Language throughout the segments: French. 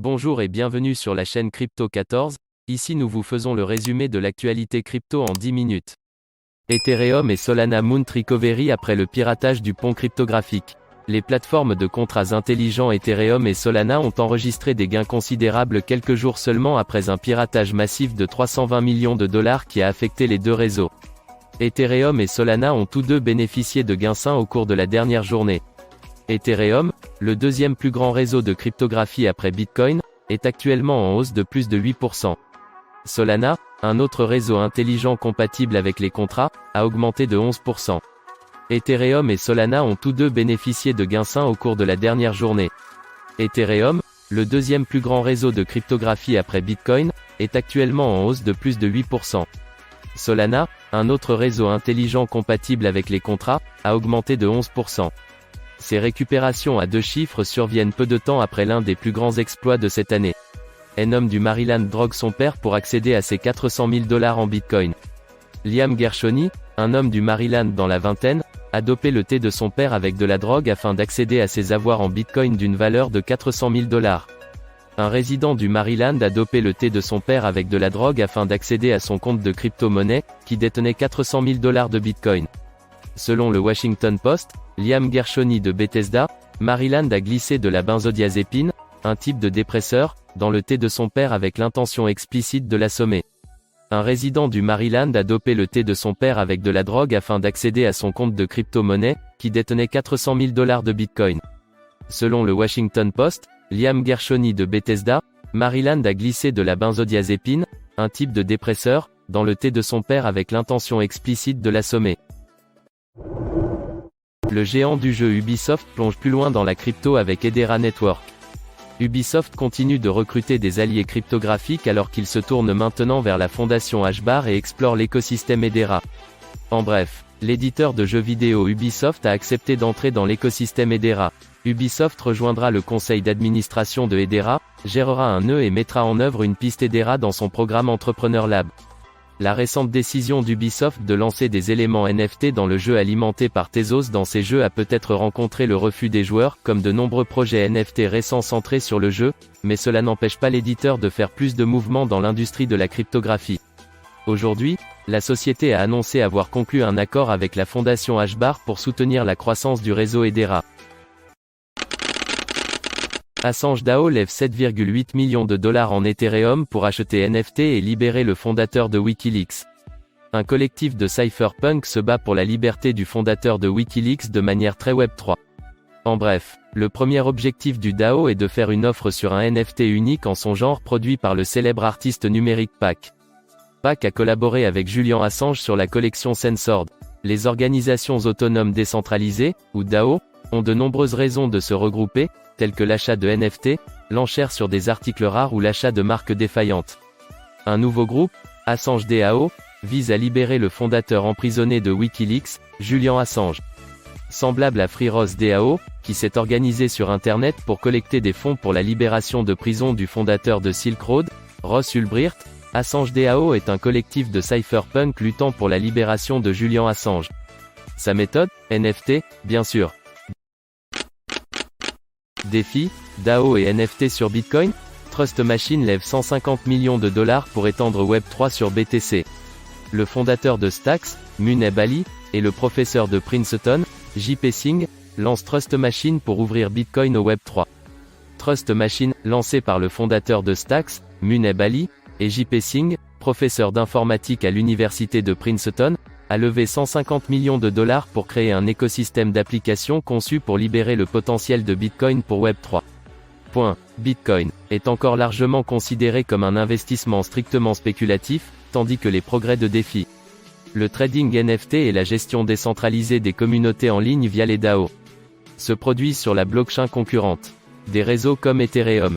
Bonjour et bienvenue sur la chaîne Crypto 14, ici nous vous faisons le résumé de l'actualité crypto en 10 minutes. Ethereum et Solana Mount recovery après le piratage du pont cryptographique. Les plateformes de contrats intelligents Ethereum et Solana ont enregistré des gains considérables quelques jours seulement après un piratage massif de 320 millions de dollars qui a affecté les deux réseaux. Ethereum et Solana ont tous deux bénéficié de gains sains au cours de la dernière journée. Ethereum, le deuxième plus grand réseau de cryptographie après Bitcoin, est actuellement en hausse de plus de 8%. Solana, un autre réseau intelligent compatible avec les contrats, a augmenté de 11%. Ethereum et Solana ont tous deux bénéficié de gains sains au cours de la dernière journée. Ethereum, le deuxième plus grand réseau de cryptographie après Bitcoin, est actuellement en hausse de plus de 8%. Solana, un autre réseau intelligent compatible avec les contrats, a augmenté de 11%. Ces récupérations à deux chiffres surviennent peu de temps après l'un des plus grands exploits de cette année. Un homme du Maryland drogue son père pour accéder à ses 400 000 dollars en Bitcoin. Liam Gershoni, un homme du Maryland dans la vingtaine, a dopé le thé de son père avec de la drogue afin d'accéder à ses avoirs en Bitcoin d'une valeur de 400 000 dollars. Un résident du Maryland a dopé le thé de son père avec de la drogue afin d'accéder à son compte de crypto-monnaie, qui détenait 400 000 dollars de Bitcoin. Selon le Washington Post, Liam Gershoni de Bethesda, Maryland a glissé de la benzodiazépine, un type de dépresseur, dans le thé de son père avec l'intention explicite de l'assommer. Un résident du Maryland a dopé le thé de son père avec de la drogue afin d'accéder à son compte de crypto-monnaie, qui détenait 400 000 dollars de Bitcoin. Selon le Washington Post, Liam Gershoni de Bethesda, Maryland a glissé de la benzodiazépine, un type de dépresseur, dans le thé de son père avec l'intention explicite de l'assommer. Le géant du jeu Ubisoft plonge plus loin dans la crypto avec Hedera Network. Ubisoft continue de recruter des alliés cryptographiques alors qu'il se tourne maintenant vers la fondation Hbar et explore l'écosystème Hedera. En bref, l'éditeur de jeux vidéo Ubisoft a accepté d'entrer dans l'écosystème Hedera. Ubisoft rejoindra le conseil d'administration de Hedera, gérera un nœud et mettra en œuvre une piste Hedera dans son programme Entrepreneur Lab. La récente décision d'Ubisoft de lancer des éléments NFT dans le jeu alimenté par Tezos dans ses jeux a peut-être rencontré le refus des joueurs, comme de nombreux projets NFT récents centrés sur le jeu, mais cela n'empêche pas l'éditeur de faire plus de mouvements dans l'industrie de la cryptographie. Aujourd'hui, la société a annoncé avoir conclu un accord avec la fondation Hbar pour soutenir la croissance du réseau Hedera. Assange DAO lève 7,8 millions de dollars en Ethereum pour acheter NFT et libérer le fondateur de Wikileaks. Un collectif de cypherpunk se bat pour la liberté du fondateur de Wikileaks de manière très Web3. En bref, le premier objectif du DAO est de faire une offre sur un NFT unique en son genre produit par le célèbre artiste numérique Pak. Pak a collaboré avec Julian Assange sur la collection Censored. Les organisations autonomes décentralisées, ou DAO, ont de nombreuses raisons de se regrouper, tels que l'achat de NFT, l'enchère sur des articles rares ou l'achat de marques défaillantes. Un nouveau groupe, Assange DAO, vise à libérer le fondateur emprisonné de Wikileaks, Julian Assange. Semblable à FreeRoss DAO, qui s'est organisé sur Internet pour collecter des fonds pour la libération de prison du fondateur de Silk Road, Ross Ulbricht, Assange DAO est un collectif de cypherpunk luttant pour la libération de Julian Assange. Sa méthode, NFT, bien sûr. Défi, DAO et NFT sur Bitcoin, Trust Machine lève 150 millions de dollars pour étendre Web3 sur BTC. Le fondateur de Stacks, Muneb Ali, et le professeur de Princeton, JP Singh, lancent Trust Machine pour ouvrir Bitcoin au Web3. Trust Machine, lancé par le fondateur de Stacks, Muneb Ali, et JP Singh, professeur d'informatique à l'université de Princeton, a levé 150 millions de dollars pour créer un écosystème d'applications conçu pour libérer le potentiel de Bitcoin pour Web3. Bitcoin est encore largement considéré comme un investissement strictement spéculatif, tandis que les progrès de DeFi, le trading NFT et la gestion décentralisée des communautés en ligne via les DAO, se produisent sur la blockchain concurrente des réseaux comme Ethereum.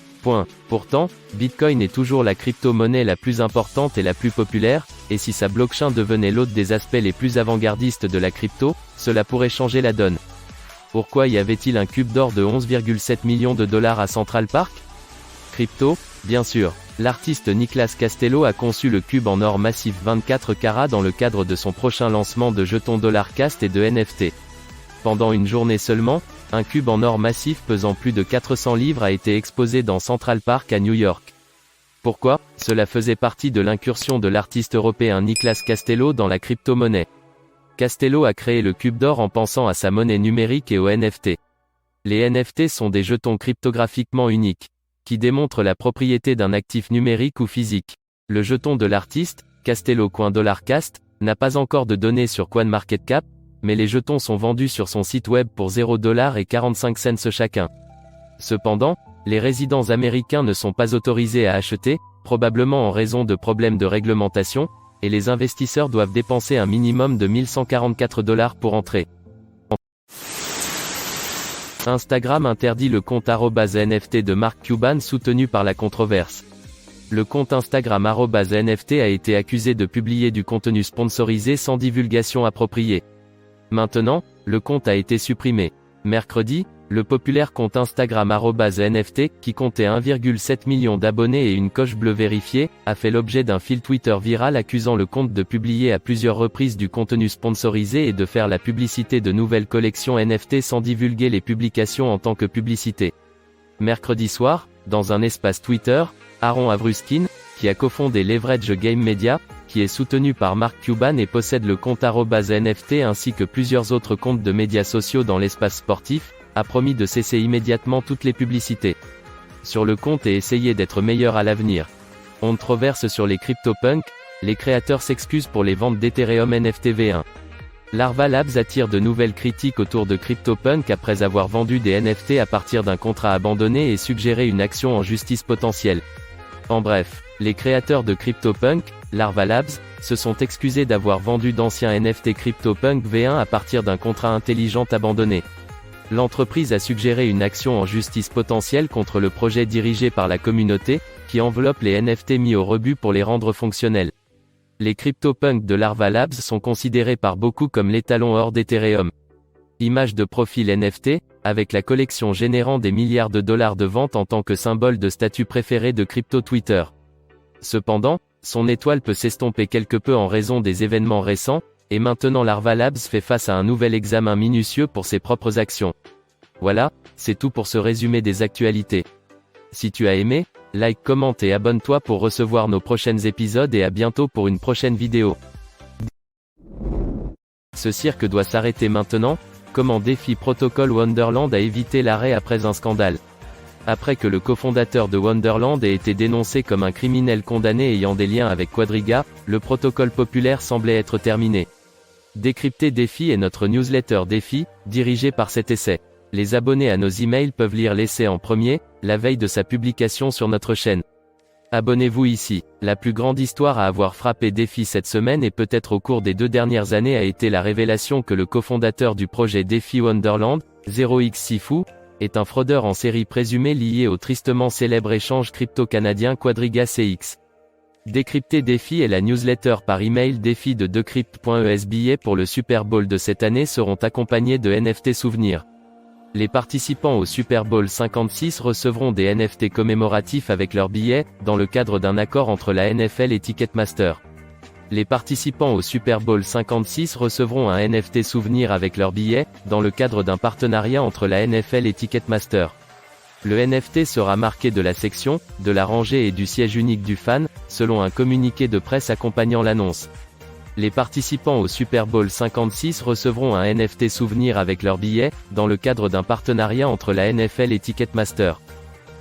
Pourtant, Bitcoin est toujours la crypto-monnaie la plus importante et la plus populaire, et si sa blockchain devenait l'autre des aspects les plus avant-gardistes de la crypto, cela pourrait changer la donne. Pourquoi y avait-il un cube d'or de 11,7 millions de dollars à Central Park? Crypto, bien sûr. L'artiste Nicolas Castello a conçu le cube en or massif 24 carats dans le cadre de son prochain lancement de jetons $Cast et de NFT. Pendant une journée seulement, Un cube en or massif pesant plus de 400 livres a été exposé dans Central Park à New York. Pourquoi? Cela faisait partie de l'incursion de l'artiste européen Nicolas Castello dans la crypto-monnaie. Castello a créé le cube d'or en pensant à sa monnaie numérique et aux NFT. Les NFT sont des jetons cryptographiquement uniques, qui démontrent la propriété d'un actif numérique ou physique. Le jeton de l'artiste, Castello $Cast, n'a pas encore de données sur CoinMarketCap, mais les jetons sont vendus sur son site web pour $0 et 45 cents chacun. Cependant, les résidents américains ne sont pas autorisés à acheter, probablement en raison de problèmes de réglementation, et les investisseurs doivent dépenser un minimum de $1144 pour entrer. Instagram interdit le compte @NFT de Mark Cuban soutenu par la controverse. Le compte Instagram @NFT a été accusé de publier du contenu sponsorisé sans divulgation appropriée. Maintenant, le compte a été supprimé. Mercredi, le populaire compte Instagram @NFT, qui comptait 1,7 million d'abonnés et une coche bleue vérifiée, a fait l'objet d'un fil Twitter viral accusant le compte de publier à plusieurs reprises du contenu sponsorisé et de faire la publicité de nouvelles collections NFT sans divulguer les publications en tant que publicité. Mercredi soir, dans un espace Twitter, Aaron Avruskin, qui a cofondé Leverage Game Media, qui est soutenu par Mark Cuban et possède le compte @NFT ainsi que plusieurs autres comptes de médias sociaux dans l'espace sportif, a promis de cesser immédiatement toutes les publicités sur le compte et essayer d'être meilleur à l'avenir. Controverse sur les CryptoPunks, les créateurs s'excusent pour les ventes d'Ethereum NFT V1. Larva Labs attire de nouvelles critiques autour de CryptoPunk après avoir vendu des NFT à partir d'un contrat abandonné et suggéré une action en justice potentielle. En bref, les créateurs de CryptoPunk, Larva Labs, se sont excusés d'avoir vendu d'anciens NFT CryptoPunk V1 à partir d'un contrat intelligent abandonné. L'entreprise a suggéré une action en justice potentielle contre le projet dirigé par la communauté, qui enveloppe les NFT mis au rebut pour les rendre fonctionnels. Les CryptoPunks de Larva Labs sont considérés par beaucoup comme l'étalon or d'Ethereum. Image de profil NFT, avec la collection générant des milliards de dollars de ventes en tant que symbole de statut préféré de crypto Twitter. Cependant, son étoile peut s'estomper quelque peu en raison des événements récents, et maintenant Larva Labs fait face à un nouvel examen minutieux pour ses propres actions. Voilà, c'est tout pour ce résumé des actualités. Si tu as aimé, like, commente et abonne-toi pour recevoir nos prochains épisodes et à bientôt pour une prochaine vidéo. Ce cirque doit s'arrêter maintenant. Comment DeFi Protocol Wonderland a évité l'arrêt après un scandale. Après que le cofondateur de Wonderland ait été dénoncé comme un criminel condamné ayant des liens avec Quadriga, le protocole populaire semblait être terminé. Décrypter DeFi est notre newsletter DeFi, dirigée par cet essai. Les abonnés à nos emails peuvent lire l'essai en premier, la veille de sa publication sur notre chaîne. Abonnez-vous ici. La plus grande histoire à avoir frappé DeFi cette semaine et peut-être au cours des 2 dernières années a été la révélation que le cofondateur du projet DeFi Wonderland, 0xSifu, est un fraudeur en série présumé lié au tristement célèbre échange crypto-canadien Quadriga CX. Décrypter DeFi et la newsletter par email DeFi de Decrypt.es billets pour le Super Bowl de cette année seront accompagnés de NFT souvenirs. Les participants au Super Bowl 56 recevront des NFT commémoratifs avec leurs billets, dans le cadre d'un accord entre la NFL et Ticketmaster. Les participants au Super Bowl 56 recevront un NFT souvenir avec leurs billets, dans le cadre d'un partenariat entre la NFL et Ticketmaster. Le NFT sera marqué de la section, de la rangée et du siège unique du fan, selon un communiqué de presse accompagnant l'annonce. Les participants au Super Bowl 56 recevront un NFT souvenir avec leurs billets, dans le cadre d'un partenariat entre la NFL et Ticketmaster.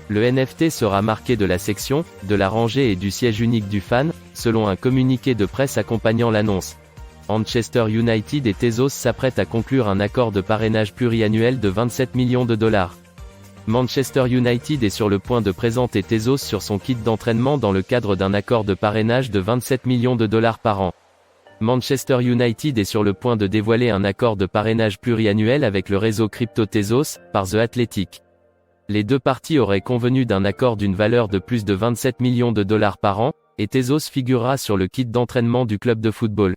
Le NFT sera marqué de la section, de la rangée et du siège unique du fan, selon un communiqué de presse accompagnant l'annonce. Manchester United et Tezos s'apprêtent à conclure un accord de parrainage pluriannuel de 27 millions de dollars. Manchester United est sur le point de présenter Tezos sur son kit d'entraînement dans le cadre d'un accord de parrainage de 27 millions de dollars par an. Manchester United est sur le point de dévoiler un accord de parrainage pluriannuel avec le réseau crypto Tezos, par The Athletic. Les deux parties auraient convenu d'un accord d'une valeur de plus de 27 millions de dollars par an, et Tezos figurera sur le kit d'entraînement du club de football.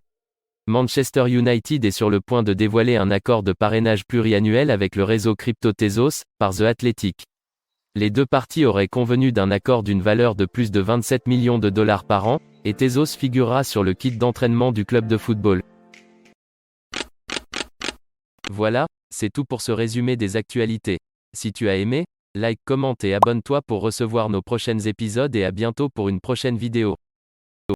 Manchester United est sur le point de dévoiler un accord de parrainage pluriannuel avec le réseau crypto Tezos, par The Athletic. Les deux parties auraient convenu d'un accord d'une valeur de plus de 27 millions de dollars par an, et Tezos figurera sur le kit d'entraînement du club de football. Voilà, c'est tout pour ce résumé des actualités. Si tu as aimé, like, commente et abonne-toi pour recevoir nos prochains épisodes et à bientôt pour une prochaine vidéo.